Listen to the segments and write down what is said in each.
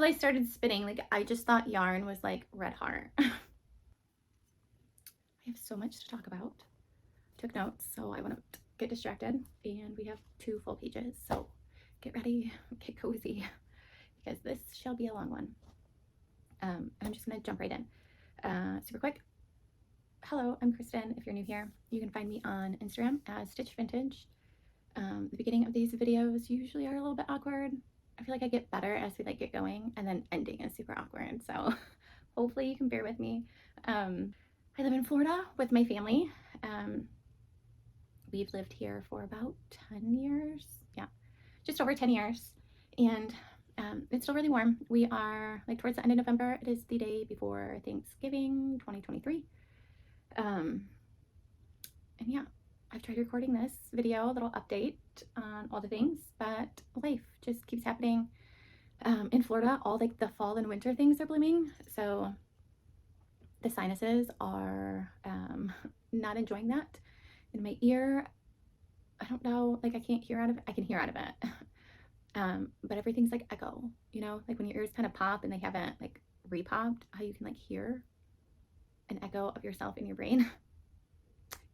I started spinning, like I just thought yarn was like red heart. I have so much to talk about. Took notes so I wouldn't get distracted, and we have 2 full pages, so get ready, get cozy, because this shall be a long one. I'm just gonna jump right in. Super quick. Hello, I'm Kristen. If you're new here, you can find me on Instagram as Stitch Vintage. The beginning of these videos usually are a little bit awkward. I feel like I get better as we like get going, and then ending is super awkward, so hopefully you can bear with me. I live in Florida with my family. We've lived here for about 10 years. Yeah, just over 10 years. And it's still really warm. We are like towards the end of November. It is the day before Thanksgiving 2023. And yeah, I've tried recording this video, a little update on all the things, but life just keeps happening. In Florida, all like the fall and winter things are blooming. So the sinuses are not enjoying that. In my ear, I don't know, like I can't hear out of it. I can hear out of it. But everything's like echo, you know, like when your ears kind of pop and they haven't like repopped, how you can like hear an echo of yourself in your brain.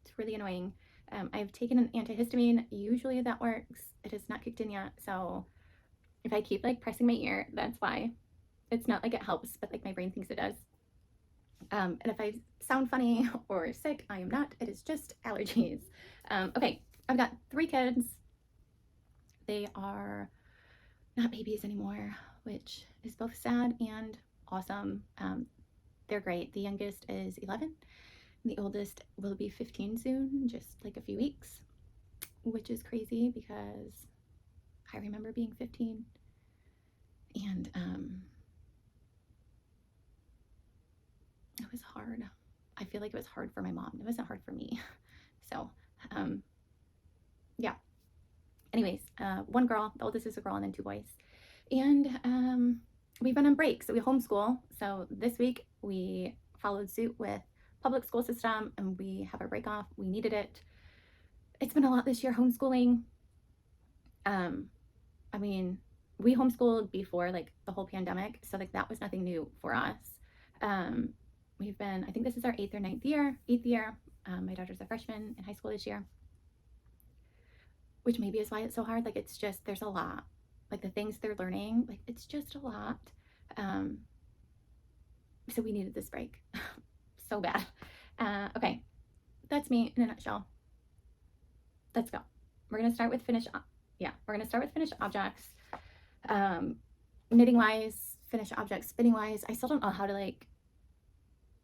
It's really annoying. I've taken an antihistamine. Usually that works. It has not kicked in yet. So if I keep like pressing my ear, that's why. It's not like it helps, but like my brain thinks it does. And if I sound funny or sick, I am not. It is just allergies. Okay, I've got 3 kids. They are not babies anymore, which is both sad and awesome. They're great. The youngest is 11. The oldest will be 15 soon, just like a few weeks, which is crazy because I remember being 15. And it was hard. I feel like it was hard for my mom. It wasn't hard for me. So, yeah. Anyways, 1 girl, the oldest is a girl, and then 2 boys. And we've been on break, so we homeschool. So this week we followed suit with public school system, and we have our break off. We needed it. It's been a lot this year homeschooling. I mean, we homeschooled before like the whole pandemic, so like that was nothing new for us. We've been, I think this is our 8th or 9th year. 8th year. My daughter's a freshman in high school this year, which maybe is why it's so hard. Like it's just, there's a lot, like the things they're learning, like it's just a lot. So we needed this break so bad. Okay, that's me in a nutshell. Let's go. We're gonna start with finished. We're gonna start with finished objects. Knitting wise, finished objects. Spinning wise, I still don't know how to like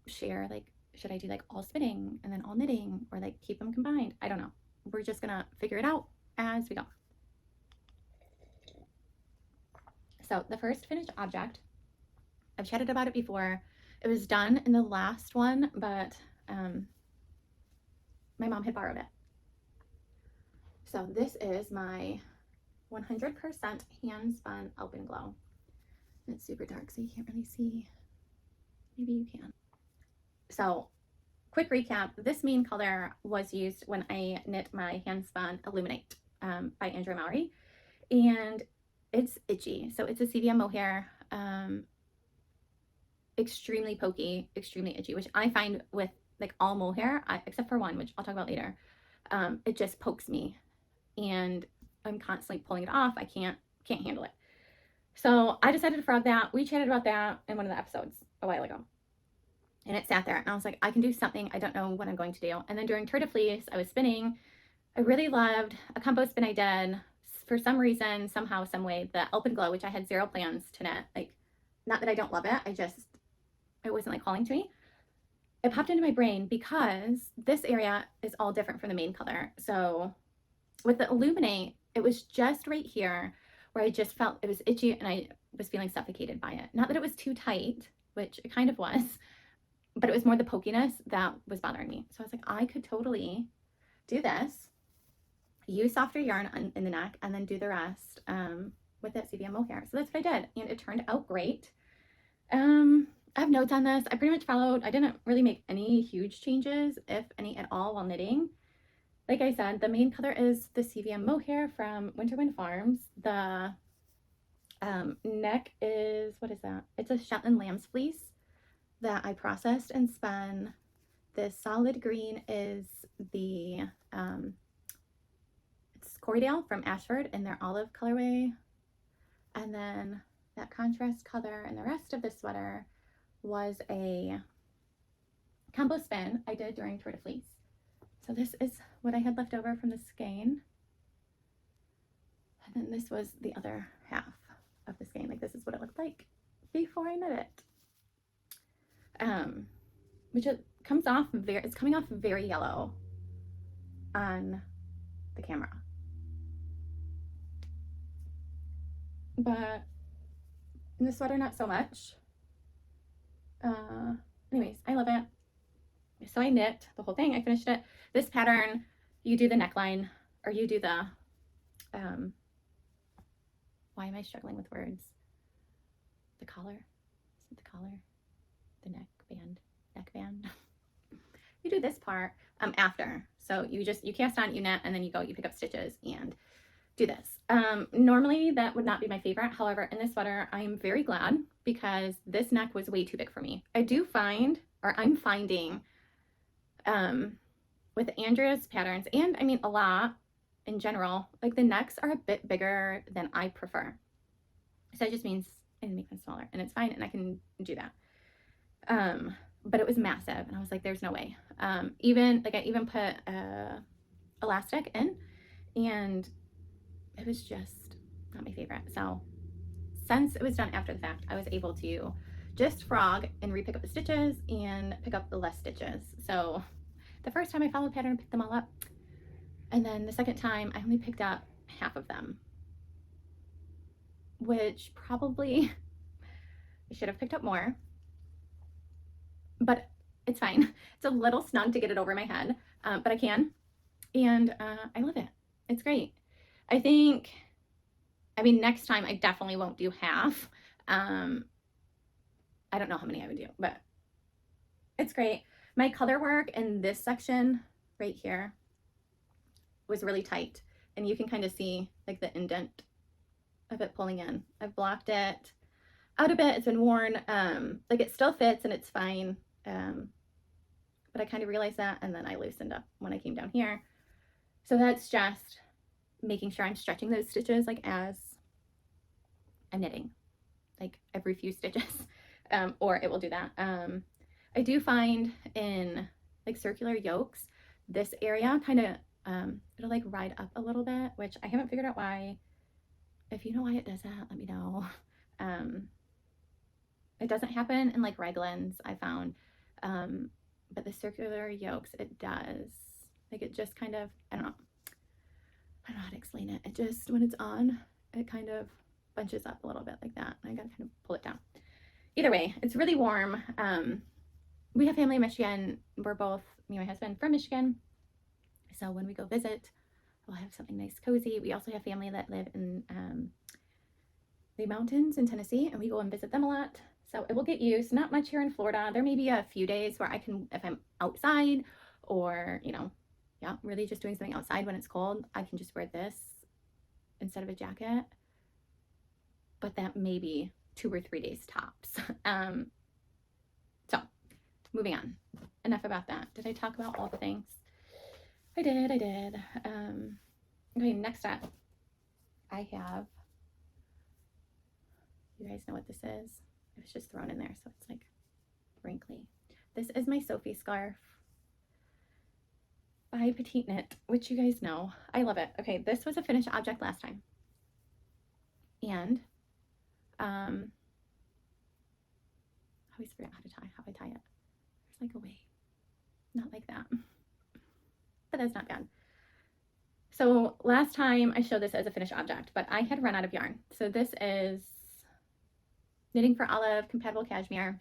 share. Like, should I do like all spinning and then all knitting, or like keep them combined? I don't know. We're just gonna figure it out as we go. So the first finished object, I've chatted about it before. It was done in the last one, but my mom had borrowed it. So this is my 100% hand spun Alpenglow. It's super dark, so you can't really see. Maybe you can. So quick recap, this main color was used when I knit my hand spun Illuminate by Andrew Mallory, and it's itchy. So it's a CVM mohair, extremely pokey, extremely itchy, which I find with like all mohair, except for one, which I'll talk about later. It just pokes me, and I'm constantly pulling it off. I can't handle it. So I decided to frog that. We chatted about that in one of the episodes a while ago. And it sat there, and I was like, I can do something. I don't know what I'm going to do. And then during Tour de Fleece, I was spinning. I really loved a combo spin I did. For some reason, somehow, some way, the Alpenglow, which I had 0 plans to knit. Like, not that I don't love it. It wasn't like calling to me. It popped into my brain because this area is all different from the main color. So with the Illuminate, it was just right here where I just felt it was itchy and I was feeling suffocated by it. Not that it was too tight, which it kind of was, but it was more the pokiness that was bothering me. So I was like, I could totally do this, use softer yarn in the neck, and then do the rest with that CVM mohair. So that's what I did, and it turned out great. I have notes on this. I pretty much followed. I didn't really make any huge changes, if any at all, while knitting. Like I said, the main color is the CVM mohair from Winter Wind Farms. The Neck is, what is that? It's a Shetland lamb's fleece that I processed and spun. This solid green is the, it's Corriedale from Ashford in their olive colorway. And then that contrast color and the rest of the sweater was a combo spin I did during Tour de Fleece. So this is what I had left over from the skein. And then this was the other half of the skein. Like this is what it looked like before I knit it. Which it comes off it's coming off very yellow on the camera. But in the sweater, not so much. Anyways, I love it. So I knit the whole thing. I finished it. This pattern, you do the neckline, or you do the, why am I struggling with words? The collar. Is it the collar? The neck band. You do this part after. So you cast on, you knit, and then you pick up stitches and do this. Normally that would not be my favorite. However, in this sweater, I am very glad because this neck was way too big for me. I'm finding with Andrea's patterns, and I mean a lot in general, like the necks are a bit bigger than I prefer. So it just means I can make them smaller, and it's fine, and I can do that. But it was massive, and I was like, there's no way. I even put elastic in, and it was just not my favorite. So since it was done after the fact, I was able to just frog and re-pick up the stitches and pick up the less stitches. So the first time I followed pattern and picked them all up, and then the second time I only picked up half of them, which probably I should have picked up more, but it's fine. It's a little snug to get it over my head, but I can, and I love it. It's great. I mean, next time I definitely won't do half. I don't know how many I would do, but it's great. My color work in this section right here was really tight, and you can kind of see like the indent of it pulling in. I've blocked it out a bit. It's been worn. Like it still fits and it's fine. But I kind of realized that, and then I loosened up when I came down here. So that's just making sure I'm stretching those stitches like as I'm knitting, like every few stitches, or it will do that. I do find in like circular yokes, this area kind of, it'll like ride up a little bit, which I haven't figured out why. If you know why it does that, let me know. It doesn't happen in like raglans, I found, but the circular yokes, it does. Like it just kind of, I don't know how to explain it. It just, when it's on, it kind of bunches up a little bit like that. I gotta kind of pull it down. Either way, it's really warm. We have family in Michigan. We're both, me and my husband, from Michigan. So when we go visit, we'll have something nice, cozy. We also have family that live in the mountains in Tennessee, and we go and visit them a lot. So it will get used. Not much here in Florida. There may be a few days where I can, if I'm outside or, you know, yeah, really just doing something outside when it's cold, I can just wear this instead of a jacket. But that may be 2 or 3 days tops. So moving on. Enough about that. Did I talk about all the things? I did. Okay, next up, I have, you guys know what this is. It was just thrown in there, so it's like wrinkly. This is my Sophie Scarf by Petite Knit, which you guys know. I love it. Okay, this was a finished object last time. And I always forget how I tie it. There's like a way. Not like that. But that's not bad. So last time I showed this as a finished object, but I had run out of yarn. So this is Knitting for Olive compatible cashmere.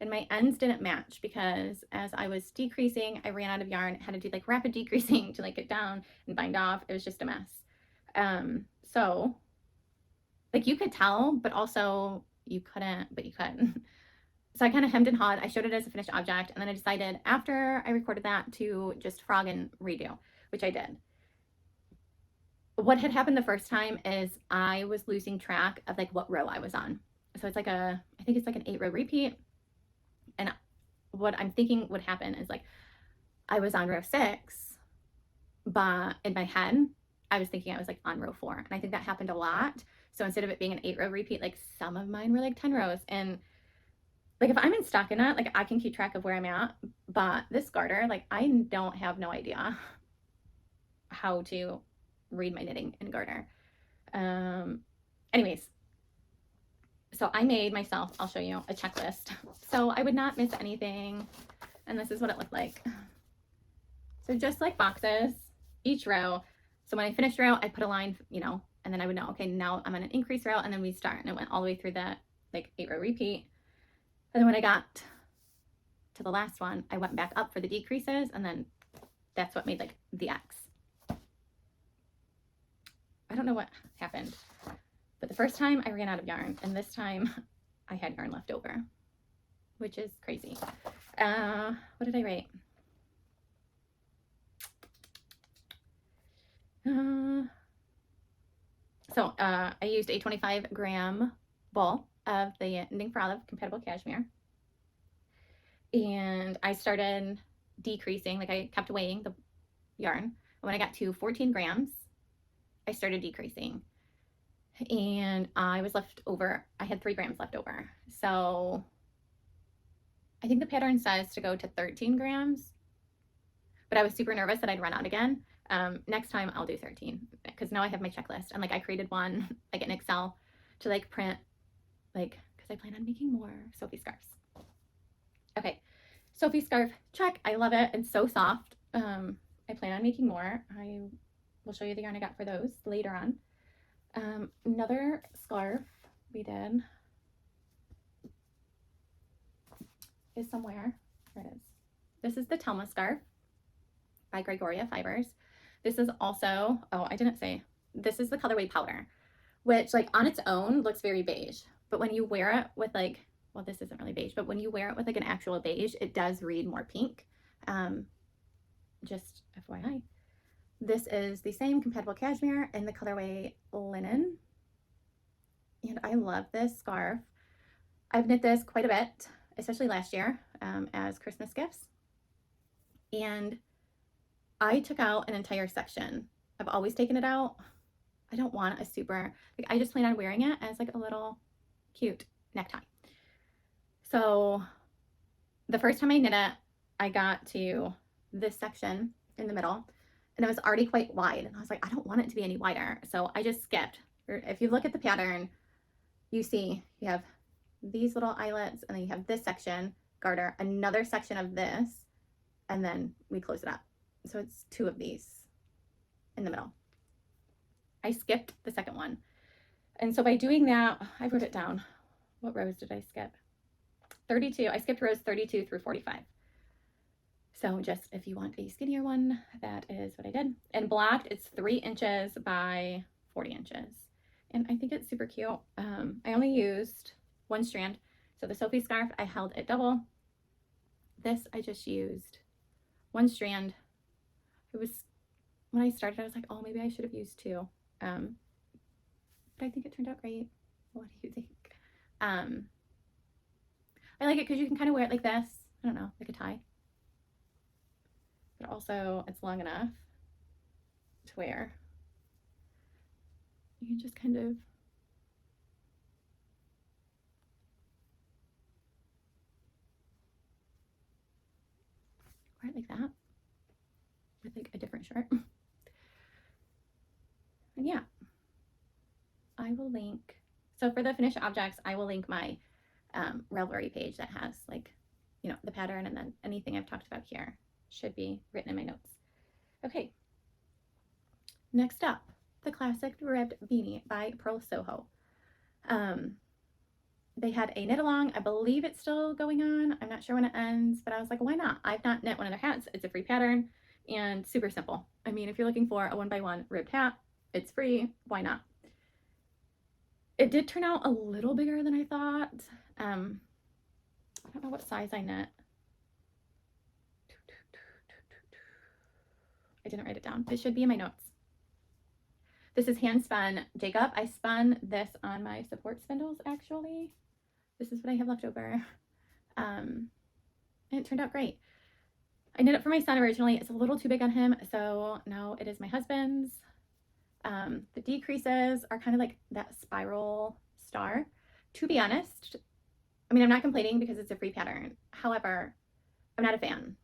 And my ends didn't match because as I was decreasing, I ran out of yarn. I had to do like rapid decreasing to like get down and bind off. It was just a mess. So like you could tell, but also you couldn't, but you could. So I kind of hemmed and hawed. I showed it as a finished object, and then I decided after I recorded that to just frog and redo, which I did. what had happened the first time is I was losing track of like what row I was on. So it's like I think it's like an 8-row repeat. And what I'm thinking would happen is like I was on row 6, but in my head, I was thinking I was like on row 4. And I think that happened a lot. So instead of it being an 8-row repeat, like some of mine were like 10 rows. And like if I'm in stockinette, like I can keep track of where I'm at. But this garter, like I don't have no idea how to read my knitting in garter. Anyways, so I made myself, I'll show you a checklist. So I would not miss anything. And this is what it looked like. So just like boxes, each row. So when I finished a row, I put a line, you know, and then I would know, okay, now I'm on an increase row, and then we start. And it went all the way through that like 8-row repeat. And then when I got to the last one, I went back up for the decreases, and then that's what made like the X. I don't know what happened, but the first time I ran out of yarn, and this time I had yarn left over, which is crazy. What did I write? So I used a 25-gram ball of the Knitting for Olive compatible cashmere, and I started decreasing. Like I kept weighing the yarn, and when I got to 14 grams, I started decreasing, and I was left over. I had 3 grams left over. So I think the pattern says to go to 13 grams, but I was super nervous that I'd run out again. Next time I'll do 13 because now I have my checklist, and like I created one like in Excel to like print, like, because I plan on making more Sophie scarves. Okay, Sophie scarf, check. I love it. It's so soft. I plan on making more. I will show you the yarn I got for those later on. Another scarf we did is somewhere. There it is. This is the Telma Scarf by Gregoria Fibers. This is also, oh, I didn't say, this is the colorway powder, which like on its own looks very beige, but when you wear it with like, well, this isn't really beige, but when you wear it with like an actual beige, it does read more pink. Just FYI. This is the same compatible cashmere in the colorway linen. And I love this scarf. I've knit this quite a bit, especially last year as Christmas gifts. And I took out an entire section. I've always taken it out. I don't want a super, like I just plan on wearing it as like a little cute necktie. So the first time I knit it, I got to this section in the middle, and it was already quite wide. And I was like, I don't want it to be any wider. So I just skipped. If you look at the pattern, you see you have these little eyelets, and then you have this section, garter, another section of this, and then we close it up. So it's 2 of these in the middle. I skipped the second one. And so by doing that, I wrote it down. What rows did I skip? 32. I skipped rows 32 through 45. So just if you want a skinnier one, that is what I did. And blocked, it's 3 inches by 40 inches. And I think it's super cute. I only used 1 strand. So the Sophie scarf, I held it double. This, I just used 1 strand. It was, when I started, I was like, oh, maybe I should have used 2. But I think it turned out great. What do you think? I like it because you can kind of wear it like this. I don't know, like a tie. But also it's long enough to wear. You can just kind of wear it like that with like a different shirt. And yeah, I will link. So for the finished objects, I will link my Ravelry page that has like, you know, the pattern, and then anything I've talked about here should be written in my notes. Okay. Next up, the classic ribbed beanie by Purl Soho. They had a knit along. I believe it's still going on. I'm not sure when it ends, but I was like, why not? I've not knit one of their hats. It's a free pattern and super simple. I mean, if you're looking for a 1x1 ribbed hat, it's free. Why not? It did turn out a little bigger than I thought. I don't know what size I knit. I didn't write it down. It should be in my notes. This is hand spun Jacob. I spun this on my support spindles, actually. This is what I have left over. And it turned out great. I knit it for my son originally. It's a little too big on him, so now it is my husband's. The decreases are kind of like that spiral star. To be honest, I mean, I'm not complaining because it's a free pattern. However, I'm not a fan.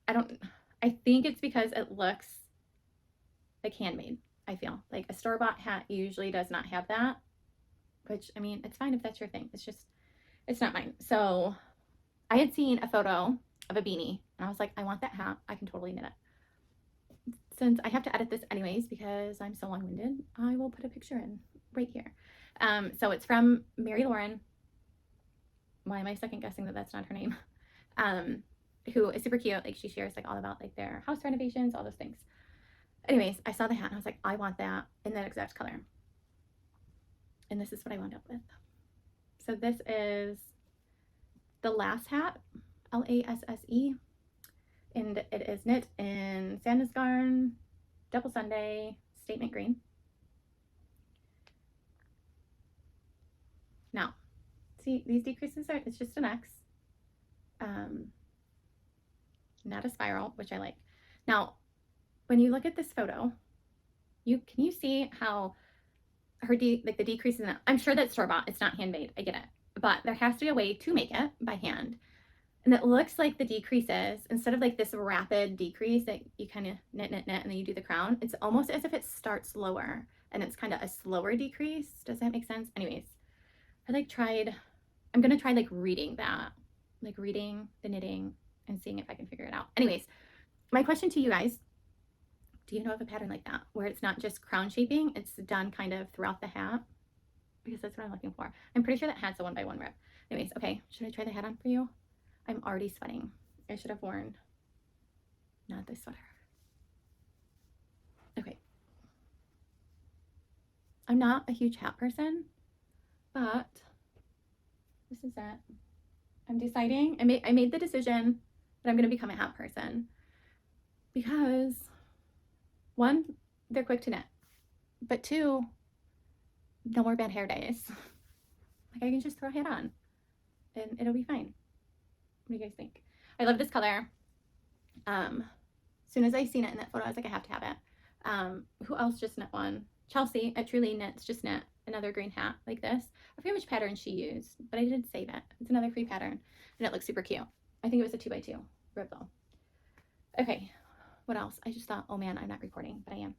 I think it's because it looks like handmade. I feel like a store-bought hat usually does not have that, which, I mean, it's fine if that's your thing. It's not mine. So I had seen a photo of a beanie and I was like, I want that hat. I can totally knit it. Since I have to edit this anyways because I'm so long-winded, I will put a picture in right here. So it's from Mary Lauren. Why am I second guessing that that's not her name? Who is super cute. Like, she shares like all about like their house renovations, all those things. Anyways, I saw the hat and I was like, I want that in that exact color. And this is what I wound up with. So this is the Lasse Hat, Lasse, and it is knit in Sandnes Garn, Double Sunday, Statement Green. Now, see, these decreases are, it's just an X, not a spiral, which I like. Now, when you look at this photo, can you see how her the decrease in that? I'm sure that's store-bought, it's not handmade, I get it, but there has to be a way to make it by hand. And it looks like the decreases, instead of like this rapid decrease that you kind of knit, and then you do the crown, it's almost as if it starts lower and it's kind of a slower decrease. Does that make sense? Anyways, I'm gonna try like reading that, like reading the knitting and seeing if I can figure it out. Anyways, my question to you guys, do you know of a pattern like that where it's not just crown shaping, it's done kind of throughout the hat? Because that's what I'm looking for. I'm pretty sure that hat's a 1x1 rip. Anyways, okay, should I try the hat on for you? I'm already sweating. I should have worn not this sweater. Okay. I'm not a huge hat person, but this is it. I'm deciding, I made the decision that I'm gonna become a hat person because one, they're quick to knit, but two, no more bad hair days. Like, I can just throw a hat on and it'll be fine. What do you guys think? I love this color. As soon as I seen it in that photo, I was like, I have to have it. Who else just knit one? Chelsea at Truly Knits just knit another green hat like this. I forget which pattern she used, but I didn't save it. It's another free pattern and it looks super cute. I think it was a 2x2 rib though. Okay, what else? I just thought, oh man, I'm not recording, but I am.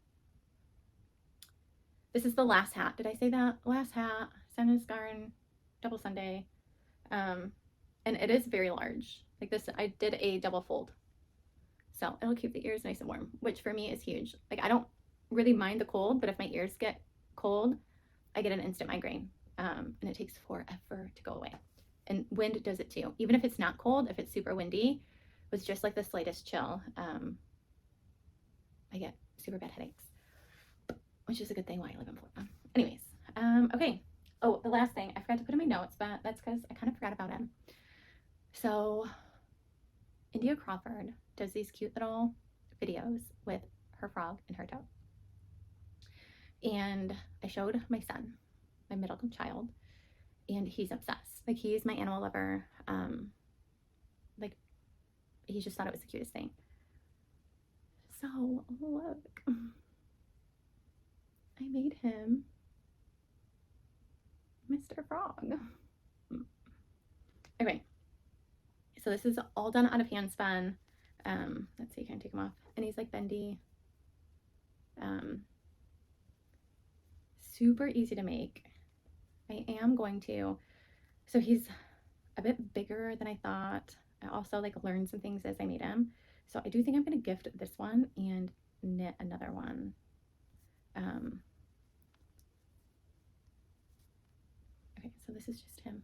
This is the Lasse Hat. Did I say that? Lasse Hat, Sandnes Garn, Double Sunday. And it is very large. Like this, I did a double fold. So it'll keep the ears nice and warm, which for me is huge. Like, I don't really mind the cold, but if my ears get cold, I get an instant migraine. And it takes forever to go away. And wind does it too. Even if it's not cold, if it's super windy, with just like the slightest chill, I get super bad headaches, which is a good thing why I live in Florida. Anyways, okay. Oh, the last thing I forgot to put in my notes, but that's because I kind of forgot about him. So India Crawford does these cute little videos with her frog and her dog. And I showed my son, my middle child, and he's obsessed. Like, he's my animal lover. Like, he just thought it was the cutest thing. So look, I made him Mr. Frog. Okay. So this is all done out of hand spun. Let's see, can I take him off? And he's like bendy. Super easy to make. I am going to, so he's a bit bigger than I thought. I also like learned some things as I made him. So I do think I'm going to gift this one and knit another one. Okay, so this is just him.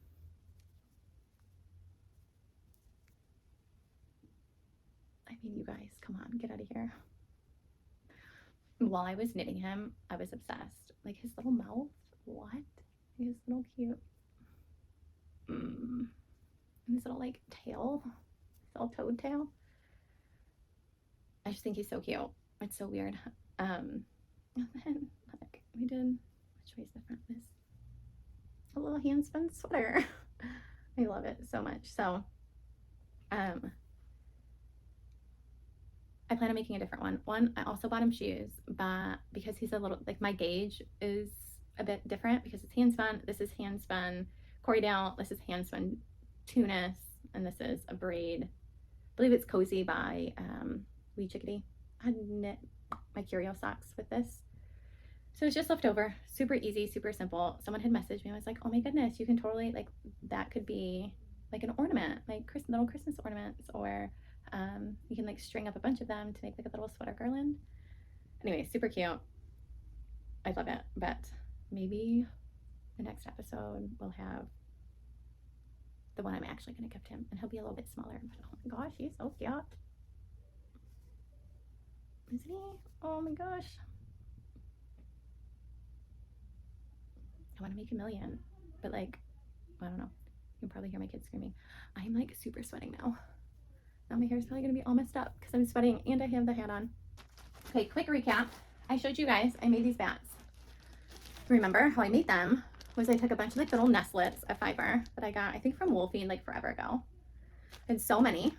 I mean, you guys, come on, get out of here. While I was knitting him, I was obsessed. Like, his little mouth, what? His little cute. And his little like tail, his little toad tail. I just think he's so cute. It's so weird. And then look, we did, which way's the front? This a little hand spun sweater. I love it so much. So I plan on making a different one. I also bought him shoes, but because he's a little, like, my gauge is a bit different because it's hand spun. This is hand spun Corriedale. This is hand spun Tunis, and this is a braid. I believe it's Cozy by Wee Chickadee. I knit my curio socks with this. So it's just left over. Super easy, super simple. Someone had messaged me. I was like, oh my goodness, you can totally, like, that could be like an ornament, like little Christmas ornaments, or you can like string up a bunch of them to make like a little sweater garland. Anyway, super cute. I love it. But maybe the next episode we'll have the one I'm actually going to gift him, and he'll be a little bit smaller. But oh my gosh, he's so cute. Isn't he? Oh my gosh. I want to make a million, but like, I don't know. You can probably hear my kids screaming. I'm like super sweating now. Now my hair is probably going to be all messed up because I'm sweating and I have the hat on. Okay, quick recap. I showed you guys, I made these bats. Remember how I made them was I took a bunch of like little nestlets of fiber that I got, I think from Wolfie like forever ago. And so many.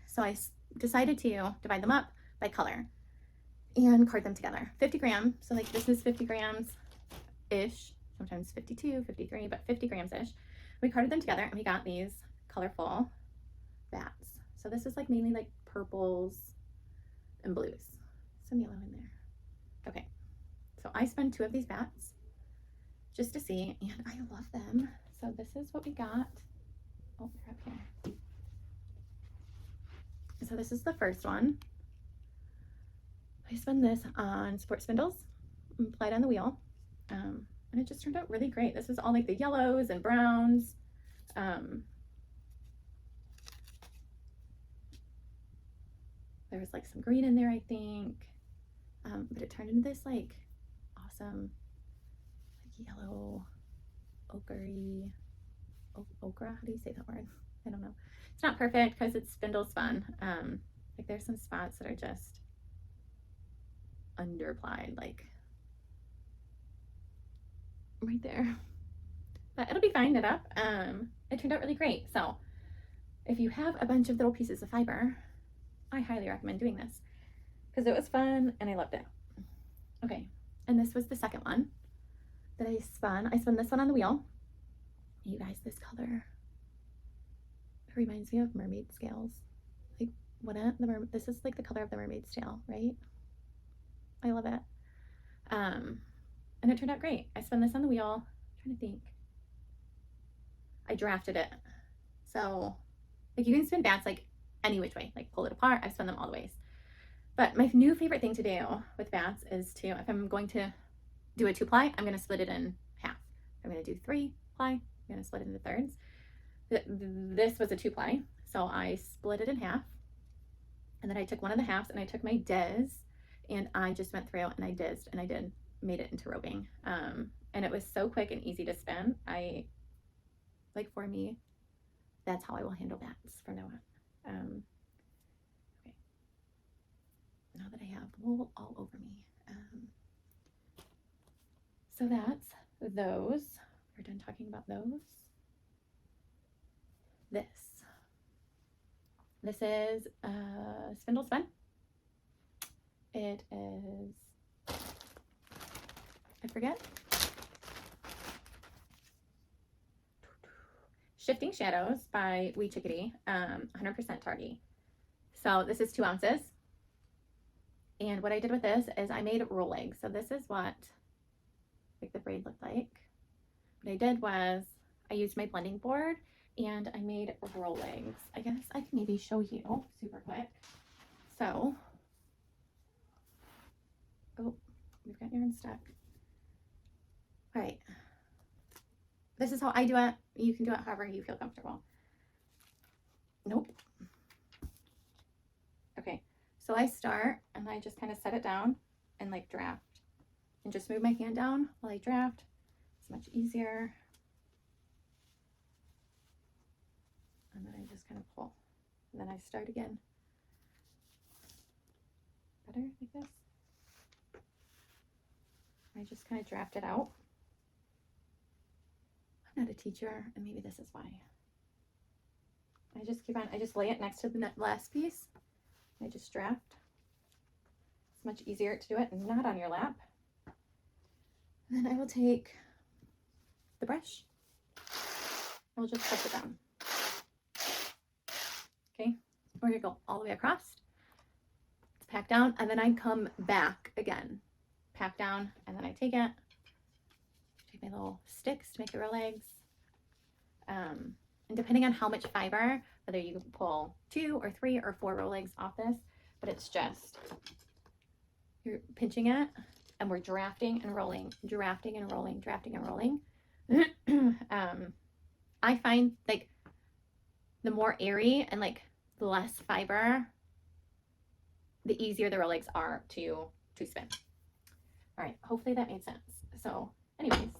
So I decided to divide them up by color and card them together. 50 grams. So like this is 50 grams ish, sometimes 52, 53, but 50 grams ish. We carded them together and we got these colorful bats. So this is like mainly like purples and blues. Some yellow in there. Okay. So I spun 2 of these bats just to see, and I love them. So this is what we got. Oh, they're up here. So this is the first one. I spun this on sport spindles and applied on the wheel. And it just turned out really great. This is all like the yellows and browns. There was like some green in there, I think. But it turned into this like awesome like yellow ochre-y, ochre, how do you say that word? I don't know. It's not perfect because it's spindle spun. Like there's some spots that are just underplied, like right there. But it'll be fine, knit up. It turned out really great. So if you have a bunch of little pieces of fiber, I highly recommend doing this because it was fun and I loved it. Okay, and this was the second one that I spun. I spun this one on the wheel. You guys, this color, it reminds me of mermaid scales. Like, wouldn't the this is like the color of the mermaid's tail, right? I love it. And it turned out great. I spun this on the wheel. I'm trying to think. I drafted it. So like you can spin bats like any which way, like pull it apart. I've spun them all the ways. But my new favorite thing to do with bats is to, if I'm going to do a 2-ply, I'm going to split it in half. I'm going to do 3-ply, I'm going to split it into thirds. This was a 2-ply, so I split it in half. And then I took one of the halves and I took my diz and I just went through and I dizzed and I made it into roving. And it was so quick and easy to spin. Like for me, that's how I will handle bats from now on. Okay. Now that I have wool all over me. So that's those. We're done talking about those. This is spindle spun. It is, I forget. Shifting Shadows by Wee Chickadee, 100% tardy. So this is 2 ounces. And what I did with this is I made roll legs. So this is what like the braid looked like. What I did was I used my blending board and I made roll legs. I guess I can maybe show you super quick. So, oh, we've got yarn stuck. All right. This is how I do it. You can do it however you feel comfortable. Nope. Okay, so I start and I just kind of set it down and like draft and just move my hand down while I draft. It's much easier. And then I just kind of pull and then I start again. Better like this. I just kind of draft it out. I'm not a teacher, and maybe this is why. I just lay it next to the last piece. I just draft. It's much easier to do it not on your lap. And then I will take the brush. I will just press it down. Okay, we're gonna go all the way across. It's packed down, and then I come back again. Pack down, and then I take it. Take my little sticks to make the row legs. And depending on how much fiber, whether you pull 2 or 3 or 4 row legs off this, but it's just, you're pinching it, and we're drafting and rolling, drafting and rolling, drafting and rolling. I find like the more airy and like the less fiber, the easier the row legs are to spin. All right, hopefully that made sense. So anyways,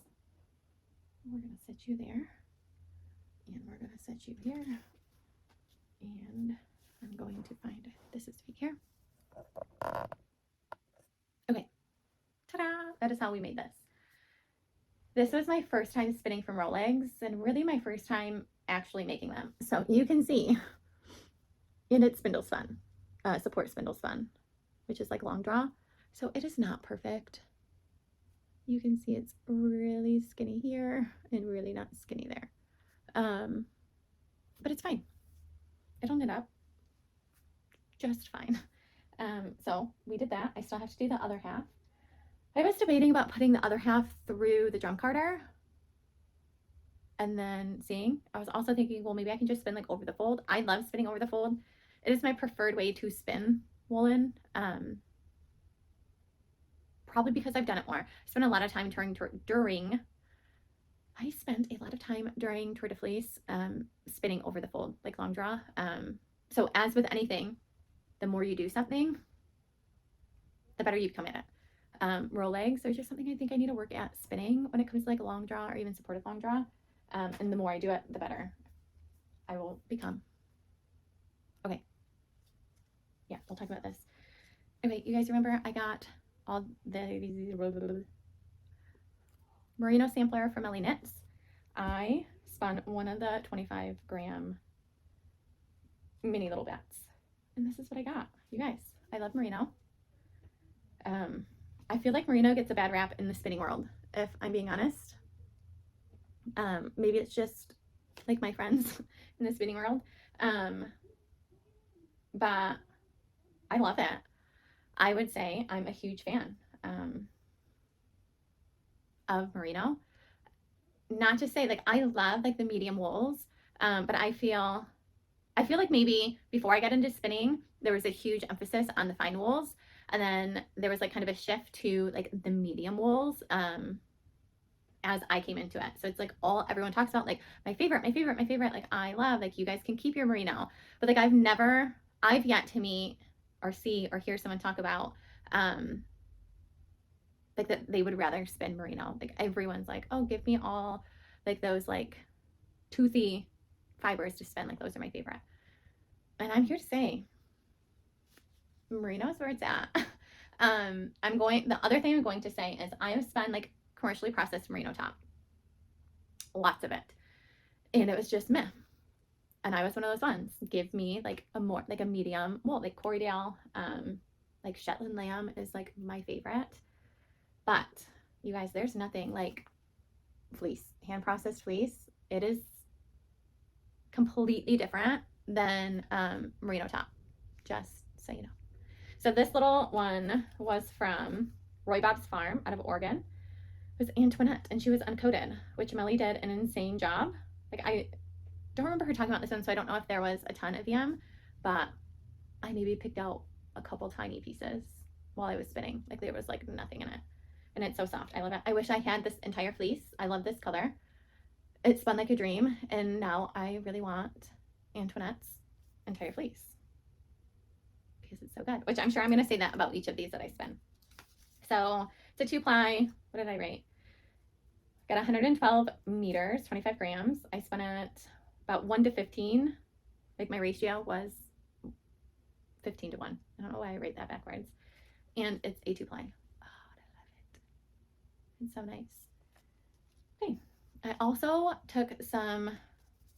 we're gonna set you there, and we're gonna set you here, and I'm going to find, this is right here. Okay, ta-da, that is how we made this. This was my first time spinning from row legs, and really my first time actually making them. So you can see, and it's spindle spun, support spindle spun, which is like long draw. So it is not perfect. You can see it's really skinny here and really not skinny there. But it's fine. It'll knit up just fine. So we did that. I still have to do the other half. I was debating about putting the other half through the drum carder and then seeing. I was also thinking, well, maybe I can just spin like over the fold. I love spinning over the fold. It is my preferred way to spin woolen. Probably because I've done it more. I spent a lot of time during Tour de Fleece spinning over the fold, like long draw. So as with anything, the more you do something, the better you become at it. Row legs, there's just something I think I need to work at spinning when it comes to like long draw or even supported long draw. And the more I do it, the better I will become. Okay. Yeah, we'll talk about this. Okay, you guys remember I got all the merino sampler from Ellie Knits. I spun one of the 25-gram mini little bats, and this is what I got. You guys, I love merino. I feel like merino gets a bad rap in the spinning world, if I'm being honest. Maybe it's just like my friends in the spinning world, but I love it. I would say I'm a huge fan of merino. Not to say like I love like the medium wools, but I feel like maybe before I got into spinning, there was a huge emphasis on the fine wools, and then there was like kind of a shift to like the medium wools as I came into it. So it's like everyone talks about like my favorite, like I love, like you guys can keep your merino, but like I've yet to meet or see or hear someone talk about like that they would rather spin merino. Like everyone's like, oh, give me all like those like toothy fibers to spin, like those are my favorite. And I'm here to say merino is where it's at. The other thing I'm going to say is I have spun like commercially processed merino top, lots of it, and it was just meh. And I was one of those ones. Give me like a more like a medium wool, like Corriedale, like Shetland lamb is like my favorite. But you guys, there's nothing like fleece, hand processed fleece. It is completely different than merino top, just so you know. So this little one was from Roy Bob's farm out of Oregon. It was Antoinette, and she was uncoated, which Melly did an insane job. Like I don't remember her talking about this one, so I don't know if there was a ton of VM, but I maybe picked out a couple tiny pieces while I was spinning. Like there was like nothing in it, and it's so soft. I love it. I wish I had this entire fleece. I love this color. It spun like a dream, and now I really want Antoinette's entire fleece because it's so good, which I'm sure I'm going to say that about each of these that I spin. So it's a 2-ply. What did I write? Got 112 meters, 25 grams. I spun it about 1 to 15. Like my ratio was 15 to 1. I don't know why I write that backwards. And it's a 2-ply. Oh, I love it. It's so nice. Okay. I also took some,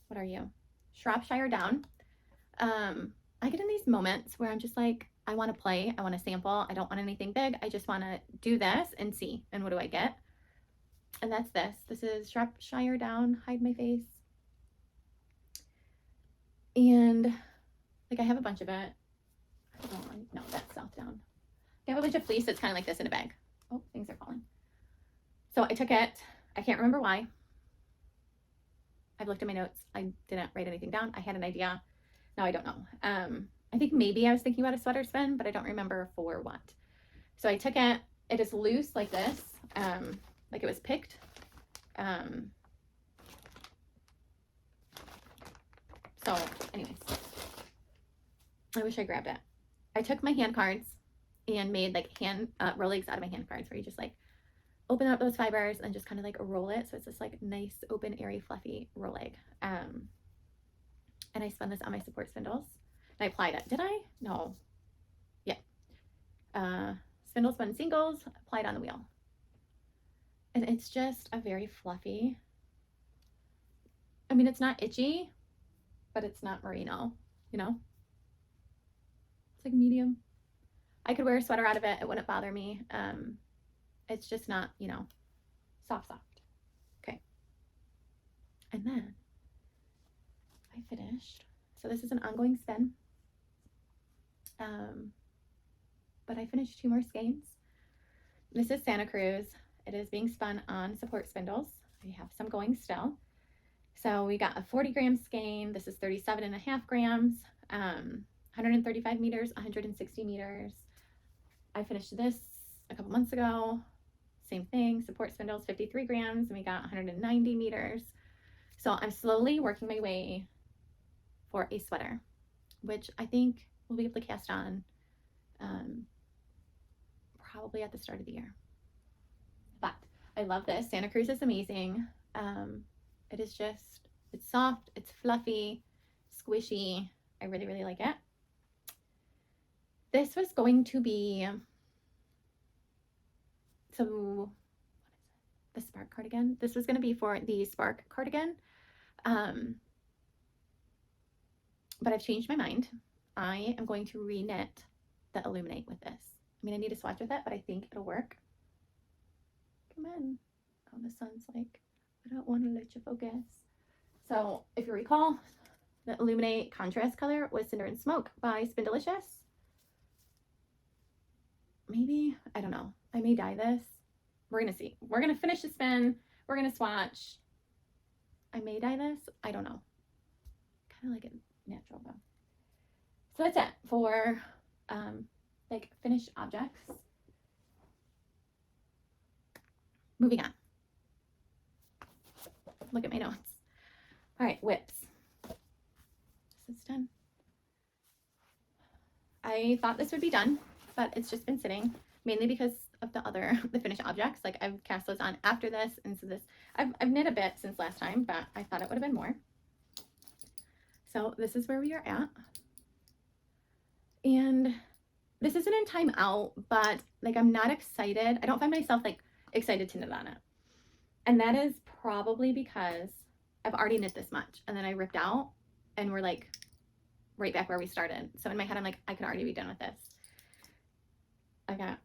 what are you? Shropshire down. I get in these moments where I'm just like, I want to play. I want to sample. I don't want anything big. I just want to do this and see. And what do I get? And that's this. This is Shropshire Down, Hide My Face. And like I have a bunch of it. Oh, no, that's South Down. I have a bunch of fleece that's kind of like this in a bag. Oh, things are falling. So I took it. I can't remember why. I've looked at my notes. I didn't write anything down. I had an idea. Now I don't know. I think maybe I was thinking about a sweater spin, but I don't remember for what. So I took it. It is loose like this, like it was picked. So anyways, I wish I grabbed it. I took my hand cards and made like hand rollings out of my hand cards, where you just like open up those fibers and just kind of like roll it. So it's this like nice, open, airy, fluffy roll leg. And I spun this on my support spindles. And I applied it. Did I? No. Yeah. Spindle spun singles, applied on the wheel. And it's just a very fluffy, I mean, it's not itchy, but it's not merino, you know? It's like medium. I could wear a sweater out of it. It wouldn't bother me. It's just not, you know, soft. Okay. And then I finished. So this is an ongoing spin. But I finished 2 more skeins. This is Santa Cruz. It is being spun on support spindles. I have some going still. So we got a 40-gram skein. This is 37.5 grams, 135 meters, 160 meters. I finished this a couple months ago. Same thing, support spindles, 53 grams, and we got 190 meters. So I'm slowly working my way for a sweater, which I think we'll be able to cast on probably at the start of the year. But I love this. Santa Cruz is amazing. It is just, it's soft, it's fluffy, squishy. I really, really like it. This was going to be, so what is it? The Spark cardigan. This was going to be for the Spark cardigan. But I've changed my mind. I am going to re-knit the Illuminate with this. I mean, I need to swatch with it, but I think it'll work. Come on. Oh, the sun's like, I don't want to let you focus. So if you recall, the Illuminate contrast color was Cinder and Smoke by Spindelicious. Maybe, I don't know. I may dye this. We're going to see. We're going to finish the spin. We're going to swatch. I may dye this. I don't know. Kind of like it natural though. So that's it for like finished objects. Moving on. Look at my notes. All right, whips. This is done. I thought this would be done, but it's just been sitting, mainly because of the finished objects. Like I've cast those on after this, and so this, I've knit a bit since last time, but I thought it would have been more. So this is where we are at. And this isn't in time out, but like I'm not excited. I don't find myself like excited to knit on it. And that is probably because I've already knit this much, and then I ripped out and we're like right back where we started. So in my head, I'm like, I could already be done with this. I got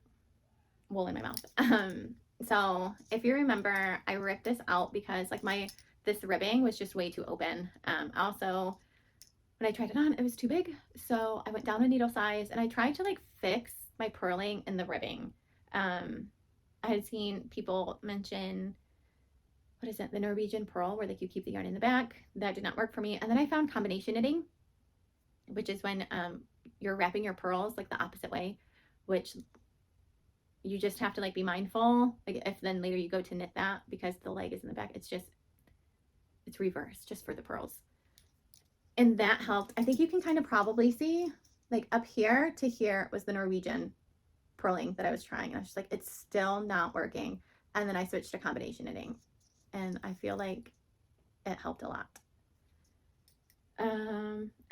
wool in my mouth. So if you remember, I ripped this out because like this ribbing was just way too open. Also, when I tried it on, it was too big. So I went down a needle size and I tried to like fix my purling in the ribbing. I had seen people mention, what is it? The Norwegian purl, where like you keep the yarn in the back. That did not work for me. And then I found combination knitting, which is when you're wrapping your pearls like the opposite way, which you just have to like be mindful. Like if then later you go to knit that, because the leg is in the back, it's reversed just for the pearls. And that helped. I think you can kind of probably see like up here to here was the Norwegian purling that I was trying. And I was just like, it's still not working. And then I switched to combination knitting, and I feel like it helped a lot.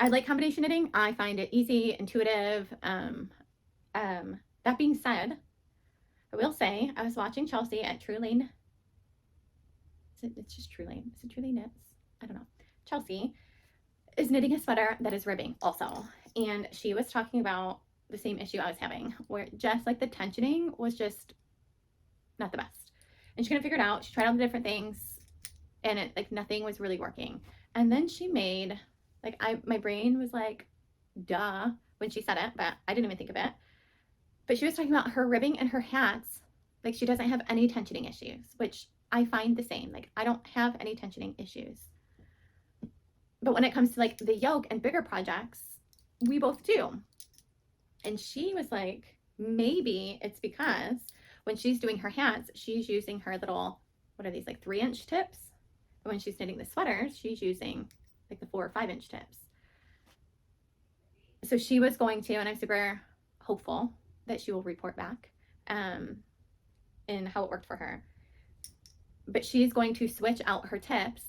I like combination knitting. I find it easy, intuitive. That being said, I will say, I was watching Chelsea at True Lane. It's just True Lane. Is it True Lane Knits? I don't know. Chelsea is knitting a sweater that is ribbing also. And she was talking about the same issue I was having, where just like the tensioning was just not the best. And she couldn't figure it out. She tried all the different things and it like nothing was really working. And then she made like my brain was like, duh, when she said it, but I didn't even think of it. But she was talking about her ribbing and her hats. Like she doesn't have any tensioning issues, which I find the same. Like I don't have any tensioning issues. But when it comes to like the yoke and bigger projects, we both do. And she was like, maybe it's because when she's doing her hats, she's using her little, what are these, like 3-inch tips? And when she's knitting the sweaters, she's using like the 4 or 5-inch tips. So she was going to, and I'm super hopeful that she will report back in how it worked for her. But she's going to switch out her tips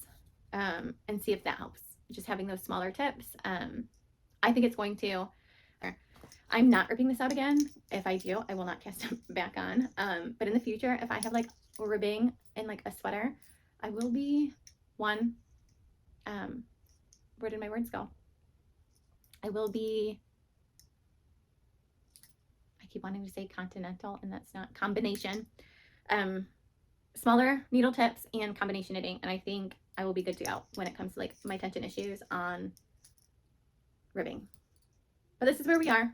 and see if that helps. Just having those smaller tips. I think it's going to. I'm not ripping this out again. If I do, I will not cast it back on. But in the future, if I have like ribbing in like a sweater, I will be one. Where did my words go? I will be. I keep wanting to say continental, and that's not combination. Smaller needle tips and combination knitting, and I think I will be good to go when it comes to like my tension issues on ribbing. But this is where we are.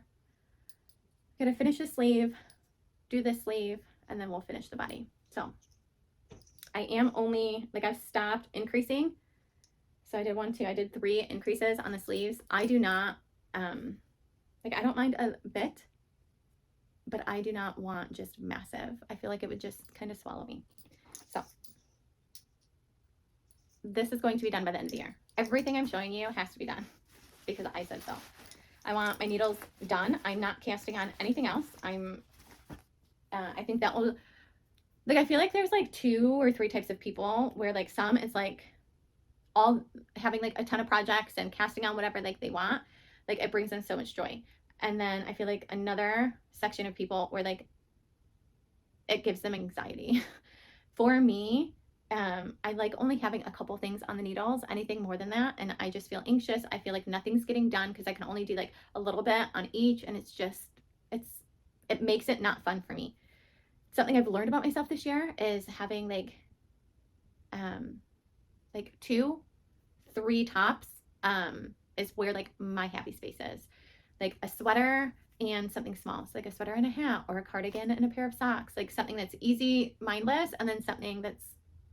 Gonna finish the sleeve, do this sleeve, and then we'll finish the body. So I am only like I've stopped increasing. So I did 1, 2, I did 3 increases on the sleeves. I do not like I don't mind a bit, but I do not want just massive. I feel like it would just kind of swallow me. So this is going to be done by the end of the year. Everything I'm showing you has to be done because I said so. I want my needles done. I'm not casting on anything else. I think that will, like, I feel like there's like 2 or 3 types of people where like some it's like all having like a ton of projects and casting on whatever like they want. Like it brings them so much joy. And then I feel like another section of people where like it gives them anxiety. For me, I like only having a couple things on the needles. Anything more than that, and I just feel anxious. I feel like nothing's getting done because I can only do like a little bit on each, and it makes it not fun for me. Something I've learned about myself this year is having like 2, 3 tops is where like my happy space is. Like a sweater and something small. So like a sweater and a hat, or a cardigan and a pair of socks. Like something that's easy, mindless, and then something that's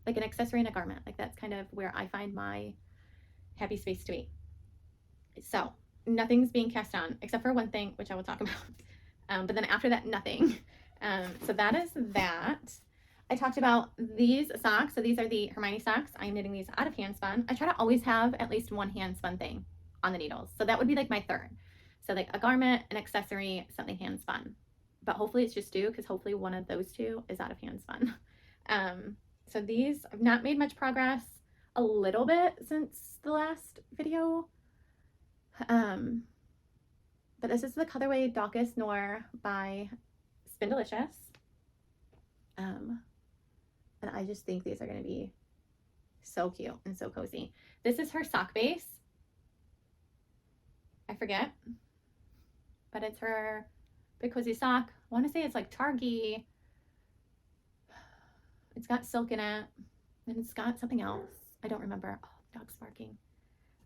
like an accessory and a garment. Like that's kind of where I find my happy space to be. So nothing's being cast on except for one thing, which I will talk about. But then after that, nothing. So that is that. I talked about these socks. So these are the Hermione socks. I'm knitting these out of hand spun. I try to always have at least one hand spun thing on the needles. So that would be like my third. So like a garment, an accessory, something hand spun. But hopefully it's just 2 because hopefully one of those 2 is out of hand spun. So these, I've not made much progress, a little bit since the last video. But this is the colorway Daucus Noir by Spindelicious. And I just think these are going to be so cute and so cozy. This is her sock base. I forget, but it's her big cozy sock. I want to say it's like Targy. It's got silk in it, and it's got something else. I don't remember. Oh, the dog's barking.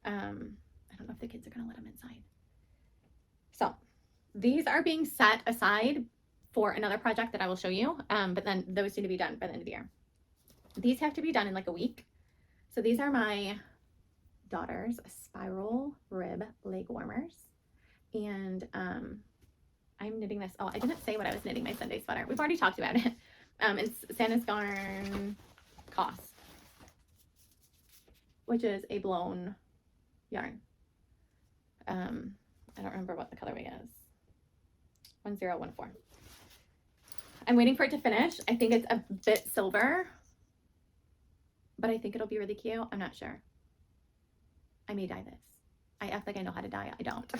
I don't know if the kids are going to let him inside. So these are being set aside for another project that I will show you, but then those need to be done by the end of the year. These have to be done in like a week. So these are my daughter's spiral rib leg warmers, and I'm knitting this. Oh, I didn't say what I was knitting my Sunday sweater. We've already talked about it. It's Sandsgarn Cost, which is a blown yarn. I don't remember what the colorway is. 1014. I'm waiting for it to finish. I think it's a bit silver, but I think it'll be really cute. I'm not sure. I may dye this. I act like I know how to dye. I don't.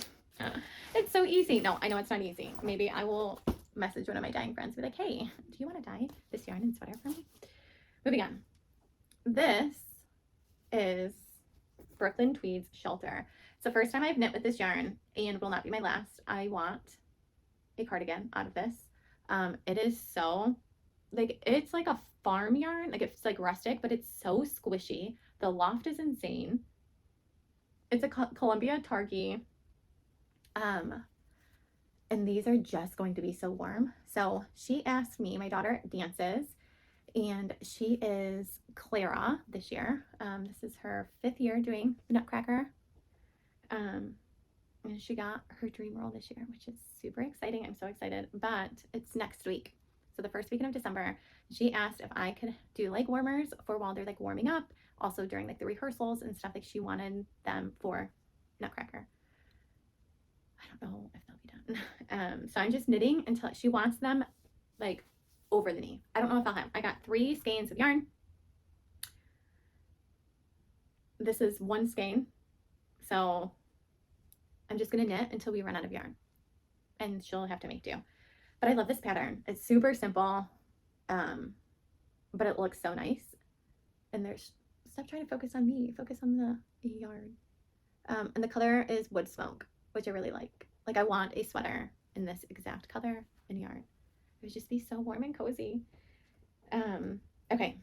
It's so easy. No, I know it's not easy. Maybe I will message one of my dyeing friends, be like, hey, do you want to dye this yarn and sweater for me? Moving on. This is Brooklyn Tweed's Shelter. It's the first time I've knit with this yarn and will not be my last. I want a cardigan out of this. It is so, like, it's like a farm yarn. Like, it's like rustic, but it's so squishy. The loft is insane. It's a Columbia Targhee. And these are just going to be so warm. So she asked me, my daughter dances, and she is Clara this year. This is her 5th year doing Nutcracker. And she got her dream role this year, which is super exciting. I'm so excited, but it's next week. So the first weekend of December, she asked if I could do leg warmers for while they're like warming up, also during like the rehearsals and stuff. Like she wanted them for Nutcracker. I don't know if they'll be done. So I'm just knitting until she wants them like over the knee. I don't know if I'll have. I got 3 skeins of yarn. This is 1 skein. So I'm just going to knit until we run out of yarn. And she'll have to make do. But I love this pattern. It's super simple. But it looks so nice. And there's, stop trying to focus on me. Focus on the yarn. And the color is Wood Smoke, which I really like. Like I want a sweater in this exact color and yarn. It would just be so warm and cozy. Okay,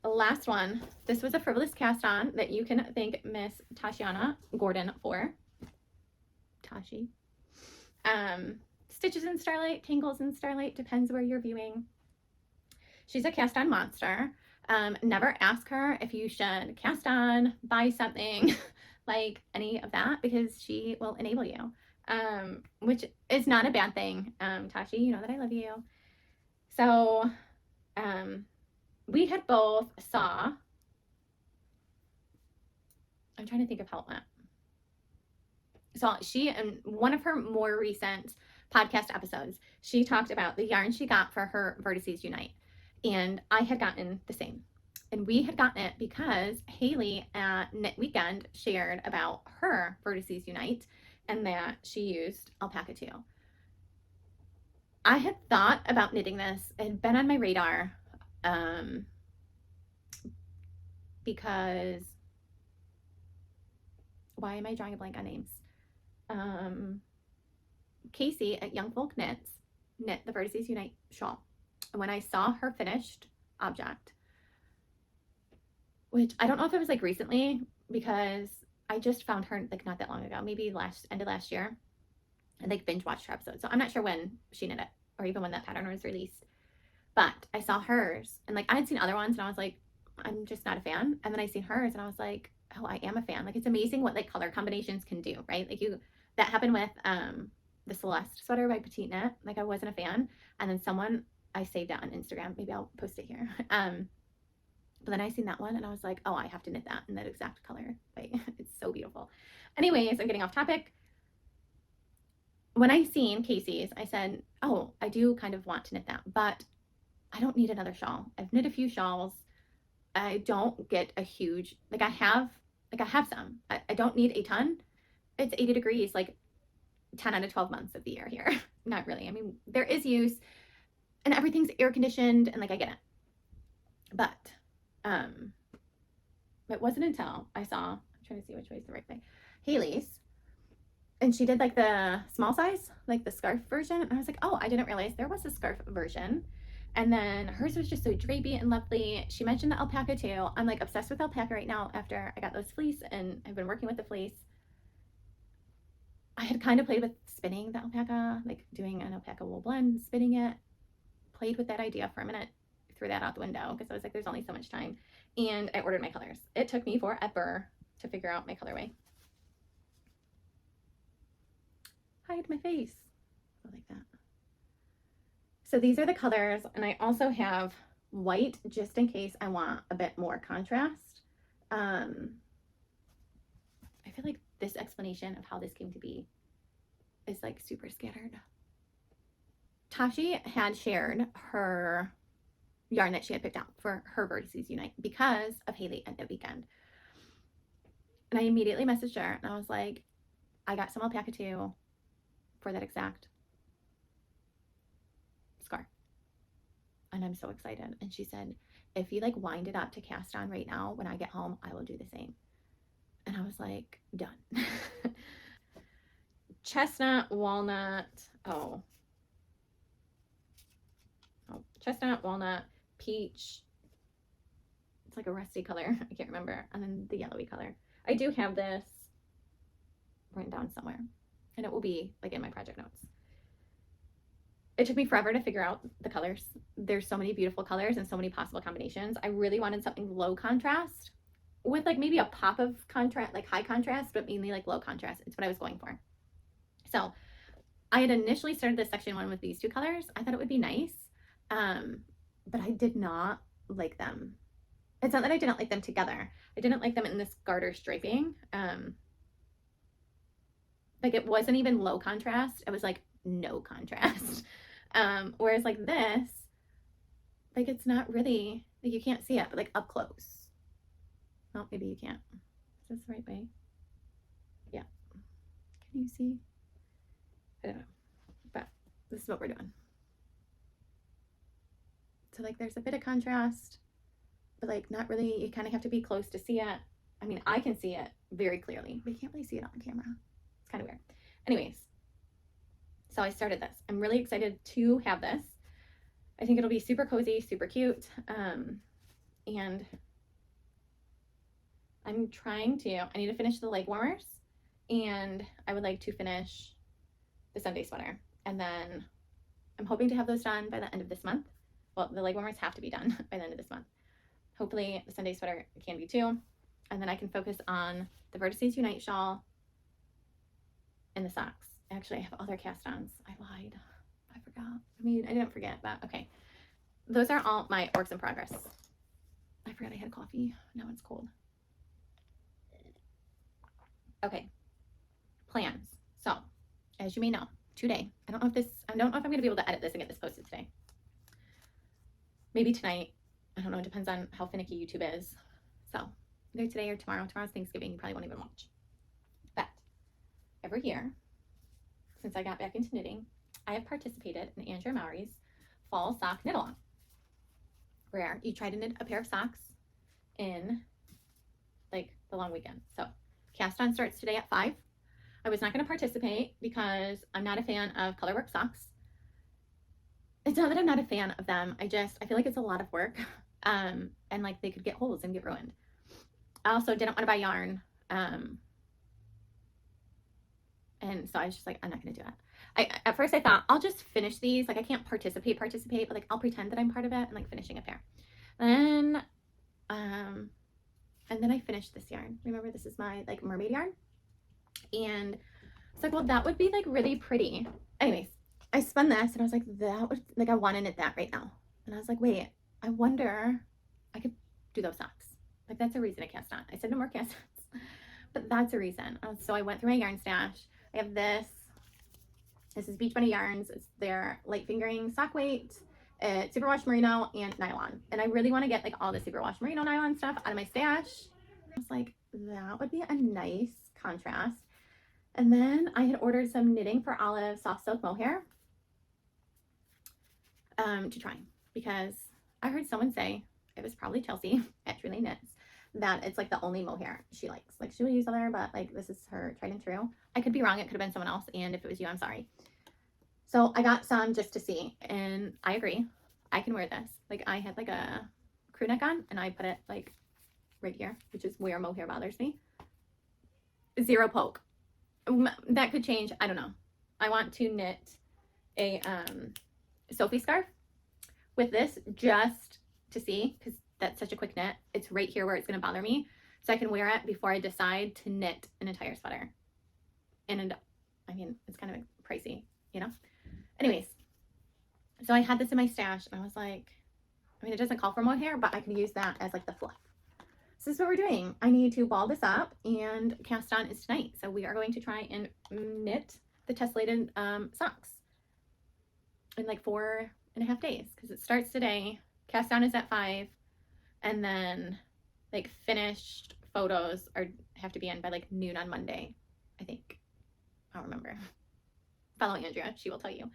last one. This was a frivolous cast on that you can thank Miss Tashiana Gordon for. Tashi. Stitches in Starlight, Tangles in Starlight, depends where you're viewing. She's a cast on monster. Never ask her if you should cast on, buy something, like any of that, because she will enable you, which is not a bad thing. Tashi, you know that I love you. So we had both saw, I'm trying to think of how it went. So she, in one of her more recent podcast episodes, she talked about the yarn she got for her Vertices Unite. And I had gotten the same. And we had gotten it because Haley at Knit Weekend shared about her Vertices Unite and that she used alpaca too. I had thought about knitting this. It had been on my radar because, why am I drawing a blank on names? Casey at Young Folk Knits knit the Vertices Unite shawl. And when I saw her finished object, which I don't know if it was like recently, because I just found her like not that long ago, maybe end of last year, and like binge watched her episode. So I'm not sure when she knit it or even when that pattern was released. But I saw hers and like I had seen other ones and I was like, I'm just not a fan. And then I seen hers and I was like, oh, I am a fan. Like it's amazing what like color combinations can do, right? Like that happened with the Celeste sweater by Petite. Like I wasn't a fan, and then someone, I saved it on Instagram, maybe I'll post it here. But then I seen that one and I was like, oh, I have to knit that in that exact color. Like it's so beautiful. Anyways, I'm getting off topic. When I seen Casey's, I said, oh, I do kind of want to knit that, but I don't need another shawl. I've knit a few shawls. I don't get a huge, like I have some. I don't need a ton. It's 80 degrees, like 10 out of 12 months of the year here. Not really. I mean, there is use and everything's air conditioned and like I get it. But it wasn't until I saw, I'm trying to see which way is the right way, Haley's, and she did like the small size, like the scarf version. And I was like, oh, I didn't realize there was a scarf version. And then hers was just so drapey and lovely. She mentioned the alpaca too. I'm like obsessed with alpaca right now after I got those fleece and I've been working with the fleece. I had kind of played with spinning the alpaca, like doing an alpaca wool blend, spinning it, played with that idea for a minute, threw that out the window because I was like, there's only so much time. And I ordered my colors. It took me forever to figure out my colorway. Hide my face. I like that. So these are the colors, and I also have white just in case I want a bit more contrast. I feel like this explanation of how this came to be is like super scattered. Tashi had shared her yarn that she had picked out for her Vertices Unite because of Haley at Knit Weekend. And I immediately messaged her and I was like, I got some alpaca too for that exact and I'm so excited. And she said, if you like wind it up to cast on right now, when I get home, I will do the same. And I was like, done. Chestnut, walnut, chestnut, walnut, peach. It's like a rusty color. I can't remember. And then the yellowy color. I do have this written down somewhere, and it will be like in my project notes. It took me forever to figure out the colors. There's so many beautiful colors and so many possible combinations. I really wanted something low contrast with like maybe a pop of contrast, like high contrast, but mainly like low contrast. It's what I was going for. So I had initially started this section 1 with these 2 colors. I thought it would be nice, but I did not like them. It's not that I didn't like them together. I didn't like them in this garter striping. Like it wasn't even low contrast. It was like no contrast. Whereas like this, like it's not really, like you can't see it, but like up close. Oh, maybe you can't. Is this the right way? Yeah. Can you see? I don't know. But this is what we're doing. So like there's a bit of contrast, but like not really, you kind of have to be close to see it. I mean, I can see it very clearly, but you can't really see it on camera. It's kind of weird. Anyways, so I started this. I'm really excited to have this. I think it'll be super cozy, super cute. And I'm trying to, I need to finish the leg warmers, and I would like to finish the Sunday sweater. And then I'm hoping to have those done by the end of this month. Well, the leg warmers have to be done by the end of this month. Hopefully the Sunday sweater can be too. And then I can focus on the Vertices Unite shawl and the socks. Actually, I have other cast-ons. I lied. I forgot. I mean, I didn't forget, but okay. Those are all my works in progress. I forgot I had coffee. Now it's cold. Okay. Plans. So, as you may know, today, I don't know if I'm going to be able to edit this and get this posted today. Maybe tonight. I don't know. It depends on how finicky YouTube is. So, either today or tomorrow. Tomorrow's Thanksgiving. You probably won't even watch. But every year, since I got back into knitting, I have participated in Andrea Mowry's fall sock knit along, where you try to knit a pair of socks in like the long weekend. So cast on starts today at 5. I was not going to participate because I'm not a fan of colorwork socks. It's not that I'm not a fan of them. I feel like it's a lot of work. And like they could get holes and get ruined. I also didn't want to buy yarn. And so I was just like, I'm not going to do it. At first I thought I'll just finish these. Like I can't participate, but like I'll pretend that I'm part of it and like finishing a pair. And then I finished this yarn. Remember, this is my like mermaid yarn. And it's like, well, that would be like really pretty. Anyways, I spun this and I was like, that would, like, I want to knit that right now. And I was like, wait, I wonder, I could do those socks. Like that's a reason I cast on. I said no more cast ons, but that's a reason. So I went through my yarn stash. I have this. This is Beach Bunny Yarns. It's their light fingering sock weight. It's superwash merino and nylon. And I really want to get like all the superwash merino nylon stuff out of my stash. I was like, that would be a nice contrast. And then I had ordered some knitting for Olive soft silk mohair to try, because I heard someone say, it was probably Chelsea at Truly Knits, that it's like the only mohair she likes. Like she will use other, but like this is her tried and true. I could be wrong. It could have been someone else. And if it was you, I'm sorry. So I got some just to see, and I agree. I can wear this. Like I had like a crew neck on and I put it like right here, which is where mohair bothers me. Zero poke. That could change. I don't know. I want to knit a Sophie scarf with this just to see, because that's such a quick knit. It's right here where it's going to bother me, so I can wear it before I decide to knit an entire sweater. And I mean, it's kind of pricey, you know. Anyways, so I had this in my stash and I was like, I mean, it doesn't call for mohair, but I can use that as like the fluff. So this is what we're doing. I need to ball this up, and cast on is tonight. So we are going to try and knit the tessellated socks in like 4.5 days, because it starts today. Cast on is at 5, and then like finished photos have to be in by like noon on Monday, I think. I don't remember. Follow Andrea, she will tell you.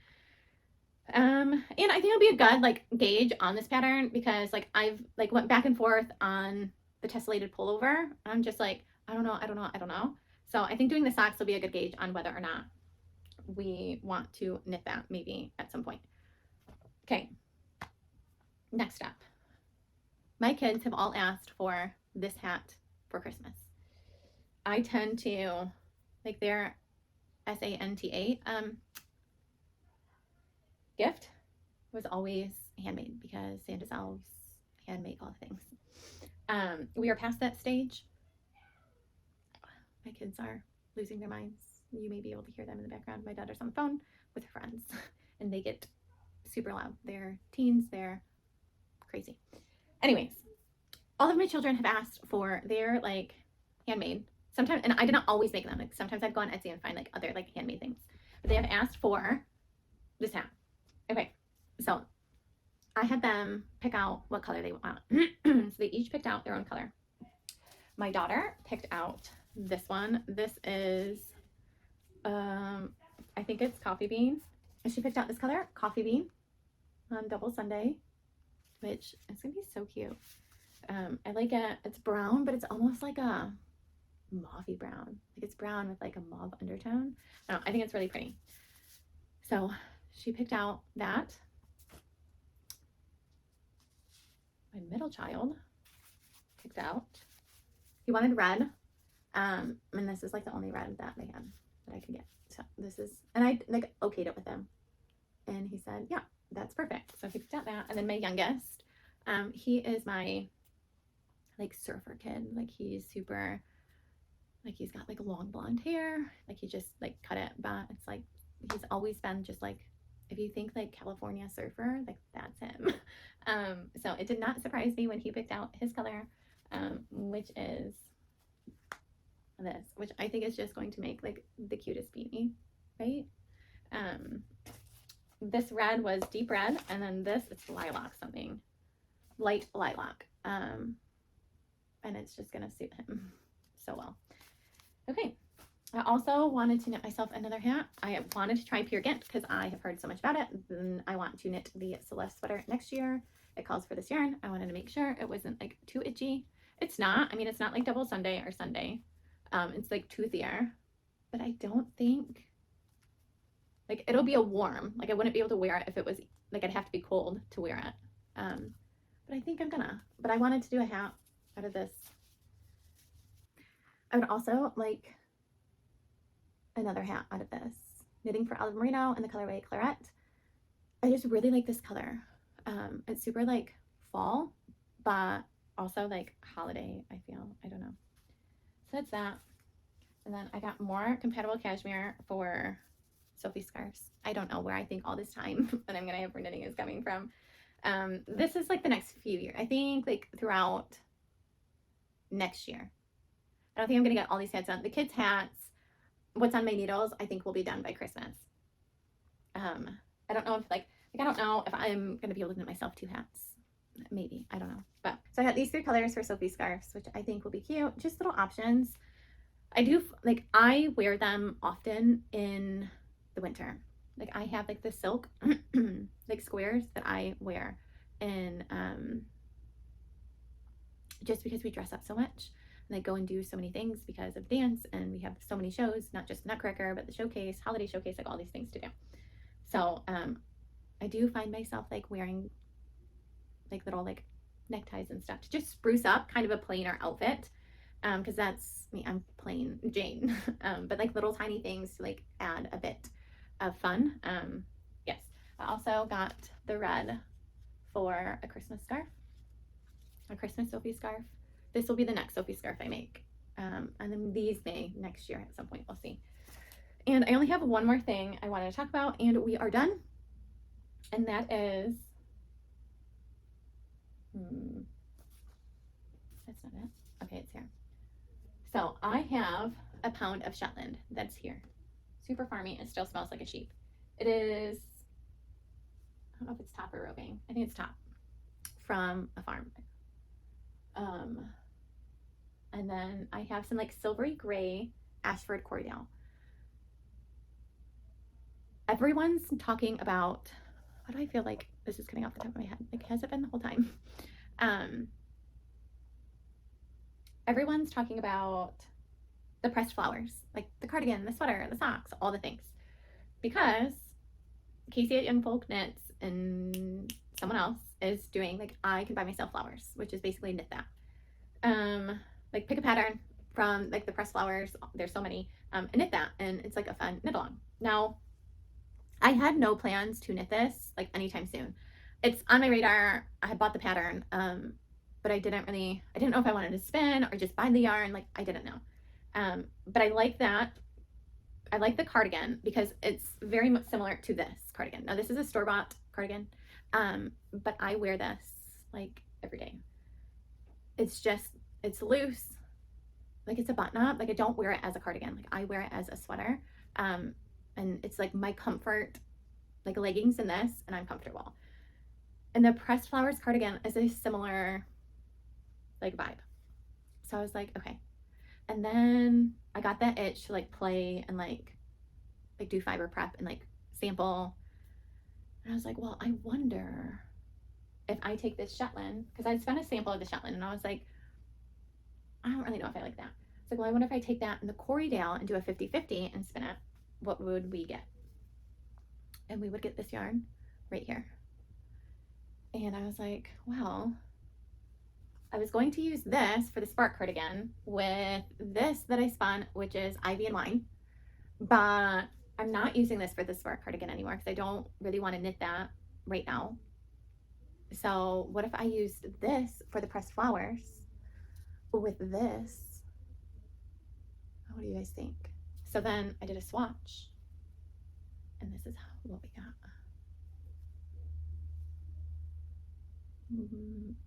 And I think it'll be a good like gauge on this pattern because like I've like went back and forth on the tessellated pullover. I'm just like, I don't know. So I think doing the socks will be a good gauge on whether or not we want to knit that maybe at some point. Okay, next up. My kids have all asked for this hat for Christmas. I tend to, like their SANTA gift was always handmade because Santa's elves handmade all the things. We are past that stage. My kids are losing their minds. You may be able to hear them in the background. My daughter's on the phone with her friends and they get super loud. They're teens, they're crazy. Anyways, all of my children have asked for their like handmade. Sometimes, and I did not always make them. Like sometimes I'd go on Etsy and find like other like handmade things. But they have asked for this hat. Okay, so I had them pick out what color they want. So they each picked out their own color. My daughter picked out this one. This is, I think it's coffee bean. And she picked out this color, coffee bean, on Double Sunday, which is gonna be so cute. I like it. It's brown, but it's almost like a mauvey brown. Like it's brown with like a mauve undertone. I think it's really pretty. So she picked out that. My middle child picked out, he wanted red. And this is like the only red that they had that I could get. So this is, and I like okayed it with him. And he said, yeah, that's perfect. So he picked out that. And then my youngest, he is my like surfer kid. Like he's super, like he's got like long blonde hair. Like he just like cut it, but it's like, he's always been just like, if you think like California surfer, like that's him. So it did not surprise me when he picked out his color, which is this, which I think is just going to make like the cutest beanie, right? This red was deep red, and then this is lilac, something light lilac, and it's just gonna suit him so well. Okay, I also wanted to knit myself another hat. I wanted to try pear because I have heard so much about it. Then I want to knit the Celeste sweater next year. It calls for this yarn. I wanted to make sure it wasn't like too itchy. It's not. I mean, it's not like Double Sunday or Sunday. It's like toothier, but I don't think like it'll be a warm. Like I wouldn't be able to wear it if it was like I'd have to be cold to wear it. But I think I'm gonna. But I wanted to do a hat out of this. I would also like another hat out of this, knitting for Olive Merino in the colorway Claret. I just really like this color. It's super like fall, but also like holiday, I feel. I don't know. So that's that. And then I got more compatible cashmere for Sophie Scarfs. I don't know where I think all this time that I'm gonna have for knitting is coming from. This is like the next few years. I think like throughout next year. I don't think I'm gonna get all these hats done. The kids' hats, what's on my needles, I think will be done by Christmas. I don't know if like I don't know if I'm gonna be able to knit myself 2 hats. Maybe, I don't know. But so I got these 3 colors for Sophie Scarfs, which I think will be cute. Just little options. I do like I wear them often in the winter. Like I have like the silk like squares that I wear, and just because we dress up so much and like go and do so many things because of dance, and we have so many shows, not just Nutcracker but the showcase, holiday showcase, like all these things to do. So I do find myself like wearing like little like neckties and stuff to just spruce up kind of a plainer outfit, because that's me, I'm plain Jane. But like little tiny things to like add a bit of fun. Yes, I also got the red for a Christmas scarf, a Christmas Sophie scarf. This will be the next Sophie scarf I make, and then these may next year at some point, we'll see. And I only have one more thing I wanted to talk about, and we are done. And that is, that's not it. Okay, it's here. So I have a pound of Shetland that's here. Super farmy. It still smells like a sheep. It is, I don't know if it's top or roving. I think it's top, from a farm. And then I have some like silvery gray Ashford Cordial. Everyone's talking about, Why do I feel like this is coming off the top of my head? Like, has it been the whole time? Everyone's talking about the pressed flowers, like the cardigan, the sweater, the socks, all the things. Because Casey at Young Folk Knits and someone else is doing, like, I can buy myself flowers, which is basically knit that. Like, pick a pattern from, like, the pressed flowers. There's so many. And knit that. And it's, like, a fun knit along. Now, I had no plans to knit this, like, anytime soon. It's on my radar. I had bought the pattern. But I didn't know if I wanted to spin or just buy the yarn. Like, I didn't know. But I like that. I like the cardigan because it's very much similar to this cardigan. Now, this is a store-bought cardigan, but I wear this, like, every day. It's loose. Like, it's a button-up. Like, I don't wear it as a cardigan. Like, I wear it as a sweater. And it's, like, my comfort, like, leggings in this, and I'm comfortable. And the pressed flowers cardigan is a similar, like, vibe. So I was like, okay. And then I got that itch to, like, play and like do fiber prep and, like, sample. And I was like, well, I wonder if I take this Shetland, because I'd spent a sample of the Shetland, and I was like, I don't really know if I like that. So, well, I wonder if I take that in the Corriedale and do a 50-50 and spin it, what would we get? And we would get this yarn right here. And I was like, well, I was going to use this for the Spark cardigan with this that I spun, which is Ivy and Wine, but I'm not using this for the Spark cardigan anymore because I don't really want to knit that right now. So what if I used this for the pressed flowers with this? What do you guys think? So then I did a swatch, and this is what we got.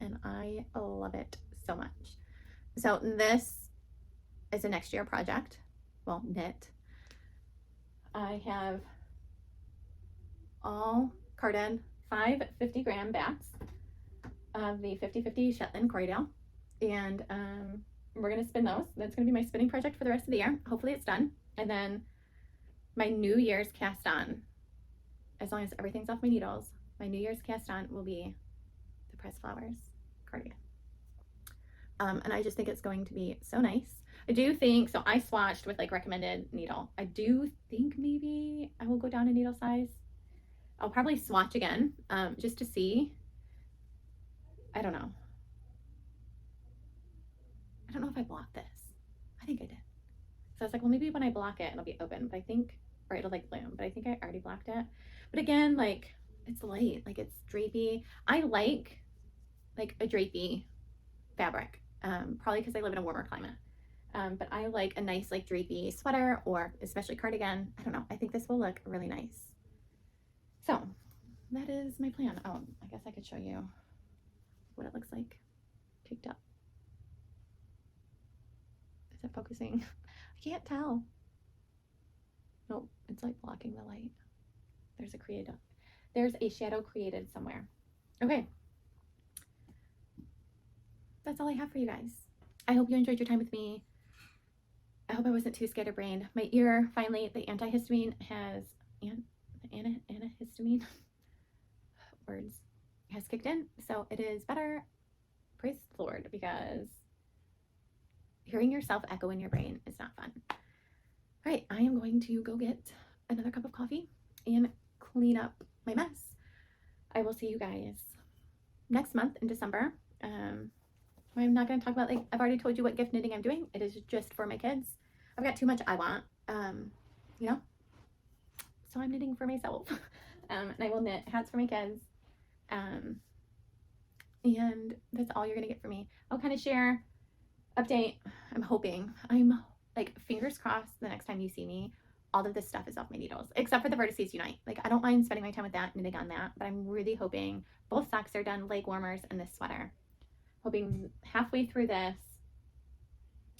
And I love it so much. So this is a next year project. Well, knit. I have all carded 5 50-gram bats of the 50-50 Shetland Corriedale, and we're gonna spin those. That's gonna be my spinning project for the rest of the year. Hopefully it's done. And then my New Year's cast on, as long as everything's off my needles, my New Year's cast on will be the pressed flowers cardigan. And I just think it's going to be so nice. I do think, so I swatched with, like, recommended needle. I do think maybe I will go down a needle size. I'll probably swatch again, just to see. I don't know. I don't know if I blocked this. I think I did. So I was like, well, maybe when I block it, it'll be open, but I think, or it'll, like, bloom, but I think I already blocked it. But again, like, it's light, like, it's drapey. I like a drapey fabric, probably because I live in a warmer climate. But I like a nice, like, drapey sweater, or especially cardigan. I don't know. I think this will look really nice. So that is my plan. Oh, I guess I could show you what it looks like caked up. Is it focusing? I can't tell. Nope, it's, like, blocking the light. There's a shadow created somewhere. Okay. That's all I have for you guys. I hope you enjoyed your time with me. I hope I wasn't too scatterbrained. My ear, finally, the antihistamine has, antihistamine words, has kicked in. So it is better. Praise the Lord, because hearing yourself echo in your brain is not fun. All right, I am going to go get another cup of coffee and clean up my mess. I will see you guys next month in December. I'm not going to talk about, like, I've already told you what gift knitting I'm doing. It is just for my kids. I've got too much I want, you know, so I'm knitting for myself. And I will knit hats for my kids. And that's all you're going to get from me. I'll kind of share, update. I'm like, fingers crossed, the next time you see me, all of this stuff is off my needles, except for the Vertices Unite. Like, I don't mind spending my time with that, knitting on that, but I'm really hoping both socks are done, leg warmers, and this sweater. Hoping halfway through this,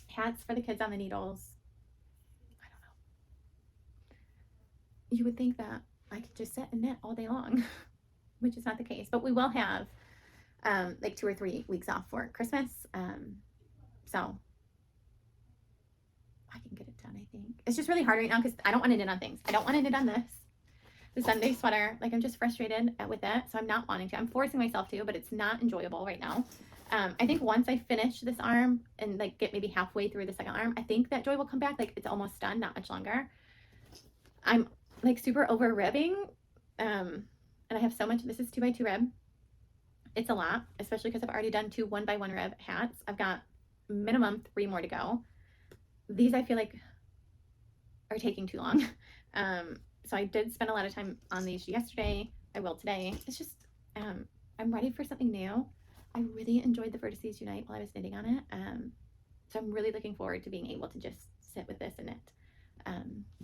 hats for the kids on the needles. I don't know. You would think that I could just sit and knit all day long, which is not the case. But we will have like 2 or 3 weeks off for Christmas. So I can get it done, I think. It's just really hard right now because I don't want to knit on things. I don't want to knit on this. the Sunday sweater. Like I'm just frustrated with it, so I'm not wanting to. I'm forcing myself to, but it's not enjoyable right now. I think once I finish this arm and like get maybe halfway through the second arm, I think that joy will come back. Like it's almost done, not much longer. I'm like super over ribbing, and I have so much. This is 2x2 rib. It's a lot, especially because I've already done 2 1x1 rib hats. I've got minimum 3 more to go. These I feel like are taking too long. So I did spend a lot of time on these yesterday. I will today. It's just I'm ready for something new. I really enjoyed the Vertices Unite while I was knitting on it. So I'm really looking forward to being able to just sit with this and knit.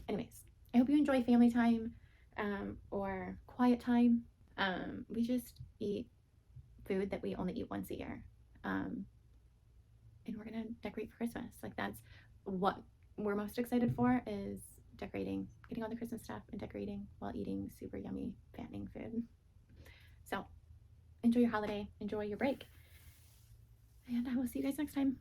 Anyways, I hope you enjoy family time or quiet time. We just eat food that we only eat once a year. And we're gonna decorate for Christmas. Like that's what we're most excited for, is decorating, getting all the Christmas stuff and decorating while eating super yummy, fattening food. So enjoy your holiday, enjoy your break, and I will see you guys next time.